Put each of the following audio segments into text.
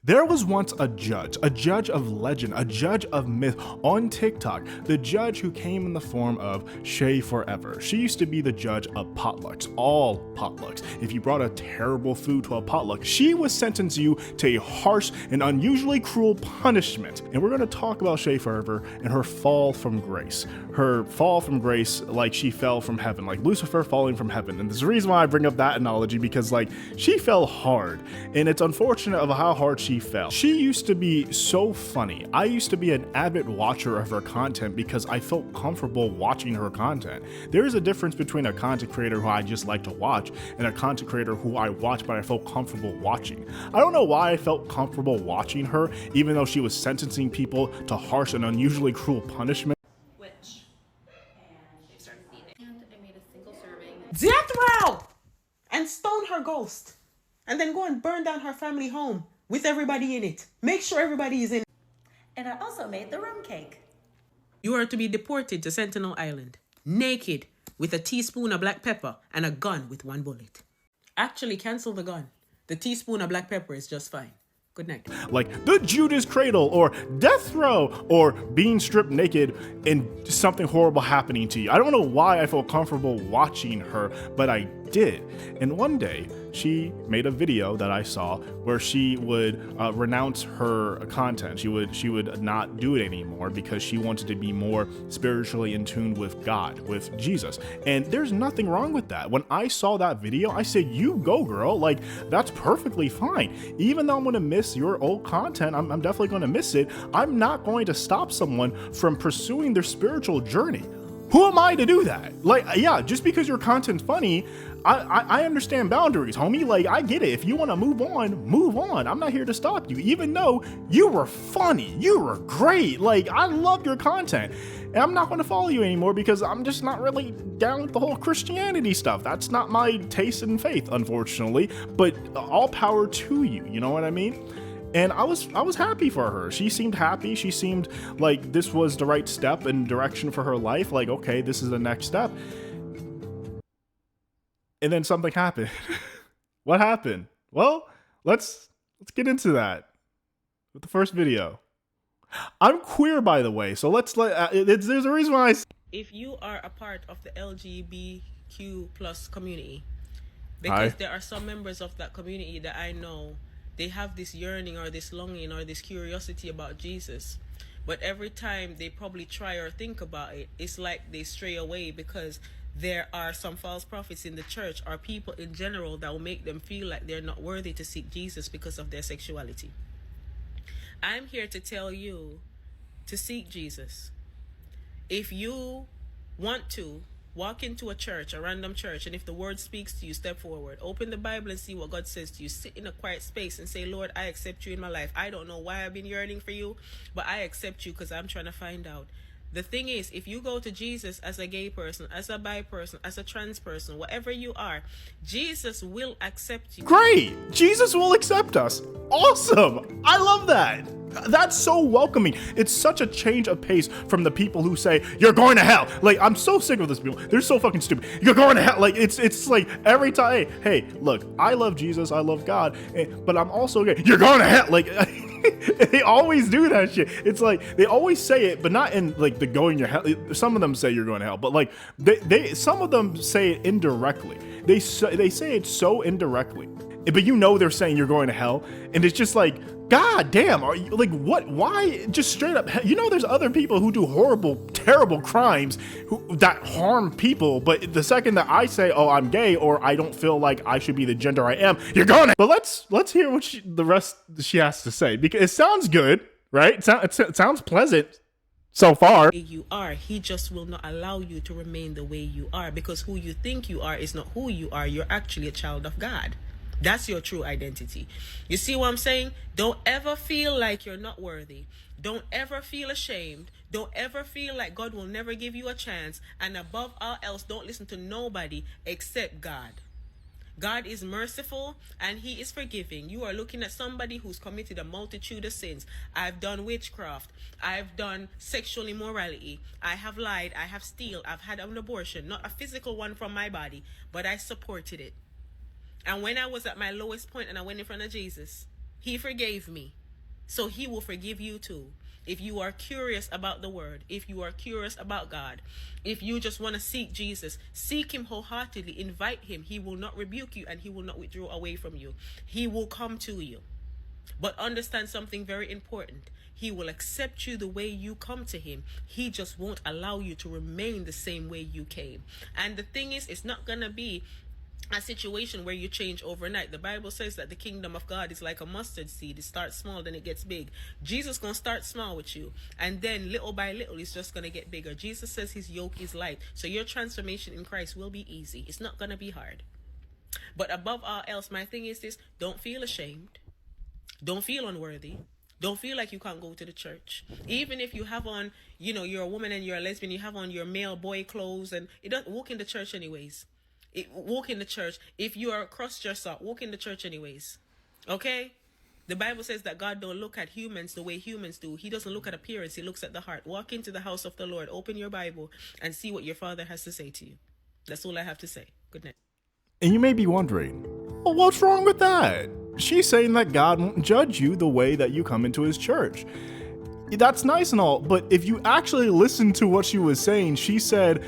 There was once a judge of legend, a judge of myth on TikTok, the judge who came in the form of Shaiie Forever. She used to be the judge of potlucks, all potlucks. If you brought a terrible food to a potluck, she would sentence you to a harsh and unusually cruel punishment. And we're going to talk about Shaiie Forever and her fall from grace. Her fall from grace like she fell from heaven, like Lucifer falling from heaven. And there's a reason why I bring up that analogy, because like she fell hard, and it's unfortunate of how hard she fell. She used to be so funny. I used to be an avid watcher of her content because I felt comfortable watching her content. There is a difference between a content creator who I just like to watch and a content creator who I watch but I felt comfortable watching. I don't know why I felt comfortable watching her, even though she was sentencing people to harsh and unusually cruel punishment. Death row! And stone her ghost. And then go and burn down her family home with everybody in it. Make sure everybody is in it. And I also made the rum cake. You are to be deported to Sentinel Island, naked, with a teaspoon of black pepper and a gun with 1 bullet. Actually, cancel the gun. The teaspoon of black pepper is just fine. Good night. Like the Judas Cradle or death row or being stripped naked and something horrible happening to you. I don't know why I felt comfortable watching her, but I did. And one day she made a video that I saw where she would renounce her content. She would not do it anymore because she wanted to be more spiritually in tune with God, with Jesus. And there's nothing wrong with that. When I saw that video, I said, you go, girl. Like, that's perfectly fine. Even though I'm going to miss your old content, I'm definitely going to miss it. I'm not going to stop someone from pursuing their spiritual journey. Who am I to do that? Like, yeah, just because your content's funny, I understand boundaries, homie. Like, I get it. If you want to move on, move on. I'm not here to stop you, even though you were funny. You were great. Like, I love your content. And I'm not going to follow you anymore because I'm just not really down with the whole Christianity stuff. That's not my taste in faith, unfortunately. But all power to you. You know what I mean? And I was happy for her. She seemed happy. She seemed like this was the right step and direction for her life. Like, okay, this is the next step. And then something happened. What happened? Well, let's get into that with the first video. I'm queer, by the way, so there's a reason why If you are a part of the LGBTQ plus community, because there are some members of that community that I know, they have this yearning or this longing or this curiosity about Jesus. But every time they probably try or think about it, it's like they stray away because there are some false prophets in the church or people in general that will make them feel like they're not worthy to seek Jesus because of their sexuality. I'm here to tell you to seek Jesus. If you want to, walk into a church, a random church, and if the word speaks to you, step forward. Open the Bible and see what God says to you. Sit in a quiet space and say, Lord, I accept you in my life. I don't know why I've been yearning for you, but I accept you because I'm trying to find out. The thing is, if you go to Jesus as a gay person, as a bi person, as a trans person, whatever you are, Jesus will accept you. Great! Jesus will accept us. Awesome! I love that. That's so welcoming. It's such a change of pace from the people who say, you're going to hell. Like, I'm so sick of this people. They're so fucking stupid. You're going to hell. Like, it's like every time, hey, look, I love Jesus. I love God. But I'm also gay. You're going to hell. Like, they always do that shit. It's like, they always say it, but not in like the going to hell. Some of them say you're going to hell, but like, some of them say it indirectly. They say it so indirectly. But you know they're saying you're going to hell. And it's just like, God damn, are you like, what? Why? Just straight up, you know, there's other people who do horrible, terrible crimes that harm people. But the second that I say, oh, I'm gay, or I don't feel like I should be the gender I am, you're going to. But let's hear what the rest she has to say, because it sounds good, right? It sounds pleasant so far. You are. He just will not allow you to remain the way you are, because who you think you are is not who you are. You're actually a child of God. That's your true identity. You see what I'm saying? Don't ever feel like you're not worthy. Don't ever feel ashamed. Don't ever feel like God will never give you a chance. And above all else, don't listen to nobody except God. God is merciful and he is forgiving. You are looking at somebody who's committed a multitude of sins. I've done witchcraft. I've done sexual immorality. I have lied. I have stealed. I've had an abortion. Not a physical one from my body, but I supported it. And when I was at my lowest point and I went in front of Jesus, He forgave me. So he will forgive you too. If you are curious about the word, if you are curious about God, if you just want to seek Jesus, seek him wholeheartedly, invite him. He will not rebuke you and he will not withdraw away from you. He will come to you. But understand something very important. He will accept you the way you come to him. He just won't allow you to remain the same way you came. And the thing is, it's not going to be a situation where you change overnight. The Bible says that the kingdom of God is like a mustard seed. It starts small, then it gets big. Jesus gonna start small with you, and then little by little it's just gonna get bigger. Jesus says his yoke is light, so your transformation in Christ will be easy. It's not gonna be hard. But above all else, my thing is this: don't feel ashamed, don't feel unworthy, don't feel like you can't go to the church. Even if you have on, you're a woman and you're a lesbian, you have on your male boy clothes, and you don't walk in the church anyways. Walk in the church. If you are a cross-dresser, walk in the church anyways. Okay? The Bible says that God don't look at humans the way humans do. He doesn't look at appearance. He looks at the heart. Walk into the house of the Lord. Open your Bible and see what your Father has to say to you. That's all I have to say. Good night. And you may be wondering, well, what's wrong with that? She's saying that God won't judge you the way that you come into his church. That's nice and all, but if you actually listen to what she was saying, she said,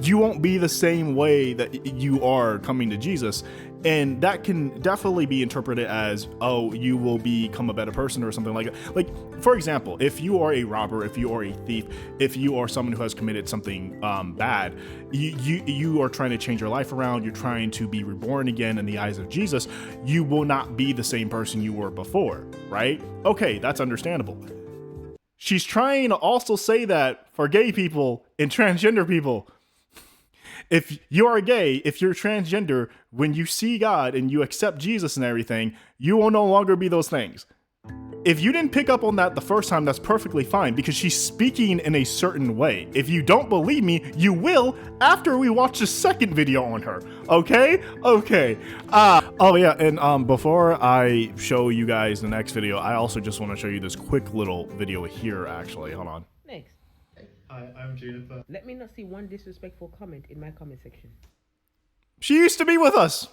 you won't be the same way that you are coming to Jesus. And that can definitely be interpreted as, oh, you will become a better person or something like that. Like, for example, if you are a robber, if you are a thief, if you are someone who has committed something bad, you are trying to change your life around, you're trying to be reborn again in the eyes of Jesus, you will not be the same person you were before, right? Okay, that's understandable. She's trying to also say that for gay people and transgender people. If you are gay, if you're transgender, when you see God and you accept Jesus and everything, you will no longer be those things. If you didn't pick up on that the first time, that's perfectly fine, because she's speaking in a certain way. If you don't believe me, you will after we watch the second video on her. Okay? Okay. Oh yeah, and before I show you guys the next video, I also just want to show you this quick little video here, actually. Hold on. Next. Hi, I'm Juniper. Let me not see one disrespectful comment in my comment section. She used to be with us.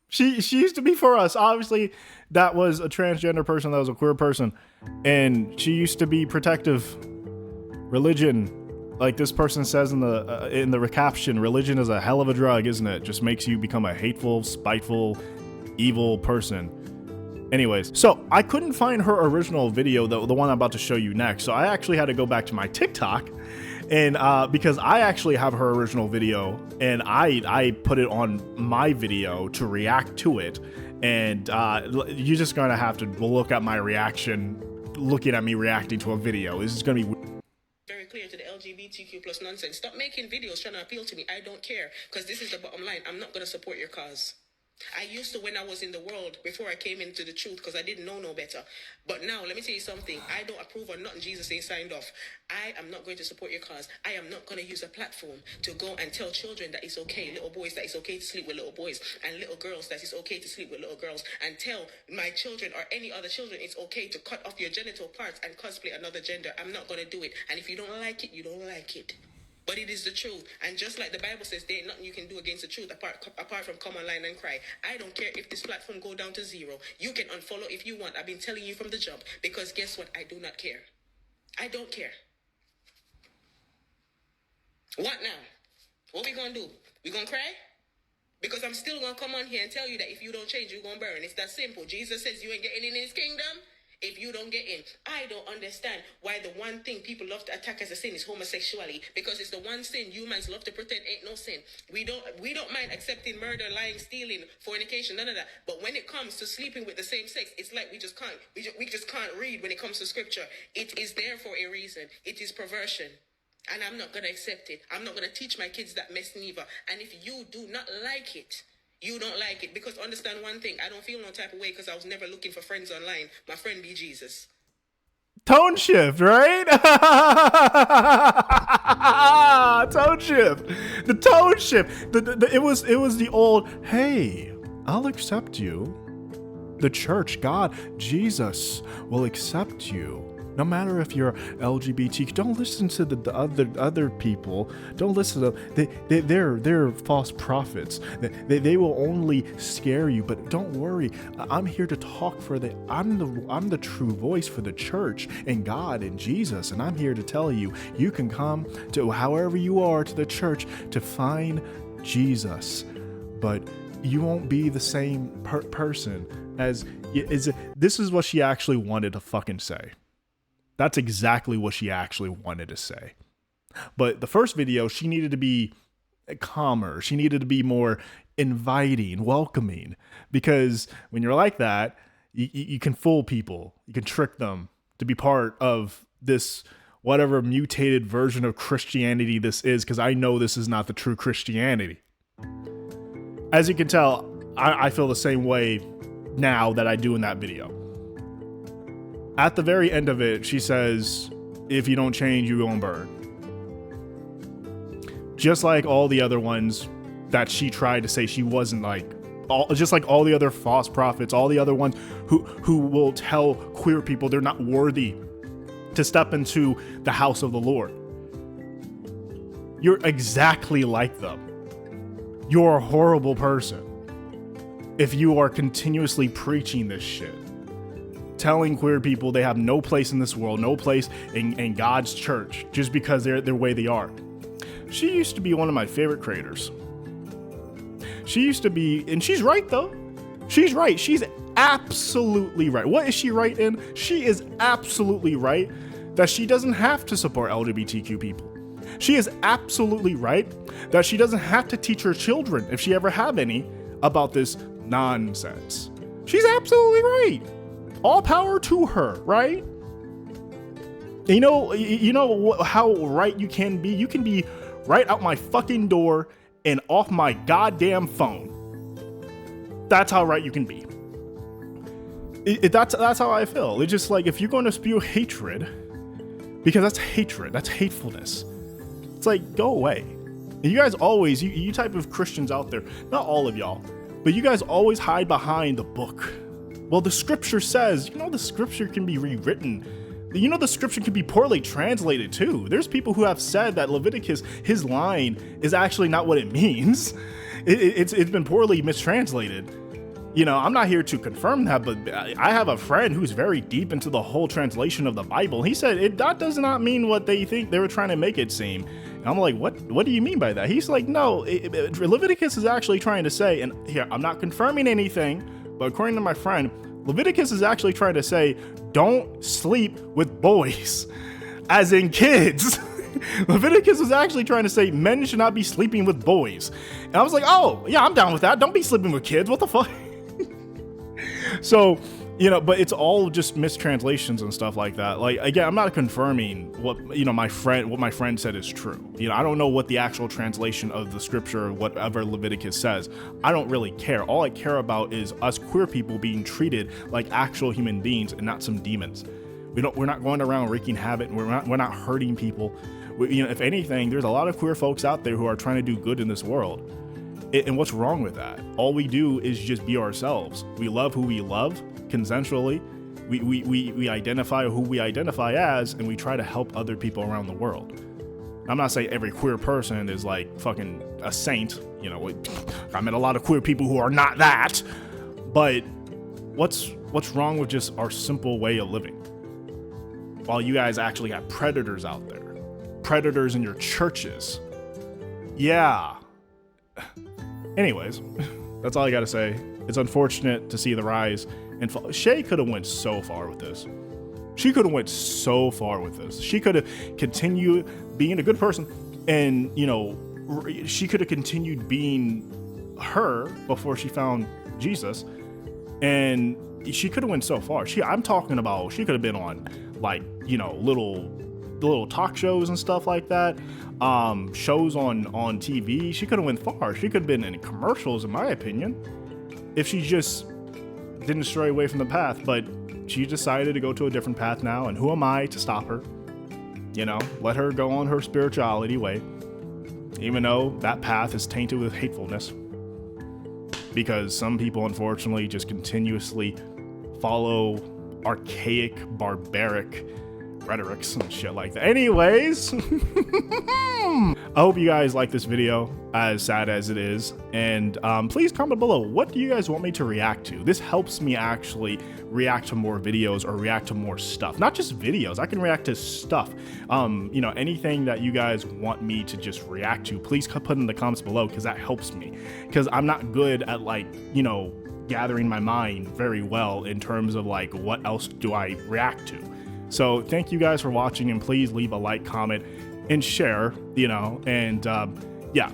She used to be for us. Obviously, that was a transgender person. That was a queer person. And she used to be protective. Religion, like this person says in the caption, religion is a hell of a drug, isn't it? Just makes you become a hateful, spiteful, evil person. Anyways, so I couldn't find her original video, the one I'm about to show you next. So I actually had to go back to my TikTok, and because I actually have her original video, and I put it on my video to react to it, and you're just gonna have to look at my reaction, looking at me reacting to a video. This is gonna be very clear to the LGBTQ plus nonsense. Stop making videos trying to appeal to me. I don't care, because this is the bottom line. I'm not gonna support your cause. I used to when I was in the world, before I came into the truth, because I didn't know no better. But now, let me tell you something. I don't approve of nothing Jesus ain't signed off. I am not going to support your cause. I am not going to use a platform to go and tell children that it's okay, little boys, that it's okay to sleep with little boys, and little girls that it's okay to sleep with little girls, and tell my children or any other children it's okay to cut off your genital parts and cosplay another gender. I'm not going to do it. And if you don't like it, you don't like it. But it is the truth. And just like the Bible says, there ain't nothing you can do against the truth apart from come online and cry. I don't care if this platform go down to 0. You can unfollow if you want. I've been telling you from the jump. Because guess what? I do not care. I don't care. What now? What we gonna do? We gonna cry? Because I'm still gonna come on here and tell you that if you don't change, you're gonna burn. It's that simple. Jesus says you ain't getting in his kingdom if you don't get in. I don't understand why the one thing people love to attack as a sin is homosexuality, because it's the one sin humans love to pretend ain't no sin. We don't mind accepting murder, lying, stealing, fornication, none of that. But when it comes to sleeping with the same sex, it's like we just can't read when it comes to scripture. It is there for a reason. It is perversion. And I'm not gonna accept it. I'm not gonna teach my kids that mess neither. And if you do not like it, you don't like it. Because understand one thing, I don't feel no type of way because I was never looking for friends online. My friend be Jesus. Tone shift, right? Tone shift. The tone shift. It was the old, hey, I'll accept you. The church, God, Jesus will accept you. No matter if you're LGBT, don't listen to the other people. Don't listen to them. They're false prophets. They will only scare you. But don't worry. I'm here to talk for I'm the true voice for the church and God and Jesus. And I'm here to tell you, you can come to however you are to the church to find Jesus. But you won't be the same person as this is what she actually wanted to fucking say. That's exactly what she actually wanted to say. But the first video, she needed to be calmer. She needed to be more inviting, welcoming, because when you're like that, you can fool people. You can trick them to be part of this whatever mutated version of Christianity this is, because I know this is not the true Christianity. As you can tell, I feel the same way now that I do in that video. At the very end of it, she says, if you don't change, you won't burn. Just like all the other ones that she tried to say she wasn't like, just like all the other false prophets, all the other ones who will tell queer people they're not worthy to step into the house of the Lord. You're exactly like them. You're a horrible person if you are continuously preaching this shit. Telling queer people they have no place in this world, no place in God's church, just because they're the way they are. She used to be one of my favorite creators. She used to be, and she's right though. She's right. She's absolutely right. What is she right in? She is absolutely right that she doesn't have to support LGBTQ people. She is absolutely right that she doesn't have to teach her children, if she ever have any, about this nonsense. She's absolutely right. All power to her, right? You know how right you can be? You can be right out my fucking door and off my goddamn phone. That's how right you can be. That's how I feel. It's just like, if you're going to spew hatred, because that's hatred, that's hatefulness, it's like, go away. And you guys always, you type of Christians out there, not all of y'all, but you guys always hide behind the book. Well, the scripture says, the scripture can be rewritten. The scripture can be poorly translated too. There's people who have said that Leviticus, his line, is actually not what it means. It's been poorly mistranslated. I'm not here to confirm that, but I have a friend who's very deep into the whole translation of the Bible. He said that does not mean what they think they were trying to make it seem. And I'm like, what do you mean by that? He's like, no, Leviticus is actually trying to say, and here, I'm not confirming anything, but according to my friend, Leviticus is actually trying to say, don't sleep with boys, as in kids. Leviticus is actually trying to say men should not be sleeping with boys. And I was like, oh, yeah, I'm down with that. Don't be sleeping with kids. What the fuck? So, but it's all just mistranslations and stuff like that. Like, again, I'm not confirming what my friend said is true. I don't know what the actual translation of the scripture or whatever Leviticus says. I don't really care. All I care about is us queer people being treated like actual human beings and not some demons. We're not going around wreaking havoc. We're not hurting people. If anything, there's a lot of queer folks out there who are trying to do good in this world. And what's wrong with that? All we do is just be ourselves. We love who we love consensually. We identify who we identify as, and we try to help other people around the world. I'm not saying every queer person is like fucking a saint. I met a lot of queer people who are not that. But what's wrong with just our simple way of living? While you guys actually have predators out there. Predators in your churches. Yeah. Anyways, that's all I gotta say. It's unfortunate to see the rise and fall. Shaiie could have went so far with this. She could have went so far with this. She could have continued being a good person, and she could have continued being her before she found Jesus, and she could have went so far. I'm talking about she could have been on like little talk shows and stuff like that, shows on TV. She could have went far. She could have been in commercials, in my opinion, if she just didn't stray away from the path. But she decided to go to a different path now, and who am I to stop her? Let her go on her spirituality way, even though that path is tainted with hatefulness, because some people unfortunately just continuously follow archaic, barbaric rhetorics and shit like that. Anyways, I hope you guys like this video, as sad as it is. And please comment below, what do you guys want me to react to? This helps me actually react to more videos or react to more stuff. Not just videos, I can react to stuff. You know, anything that you guys want me to just react to, please put in the comments below, because that helps me. Because I'm not good at, like, you know, gathering my mind very well in terms of like what else do I react to. So thank you guys for watching, and please leave a like, comment, and share, you know, and yeah.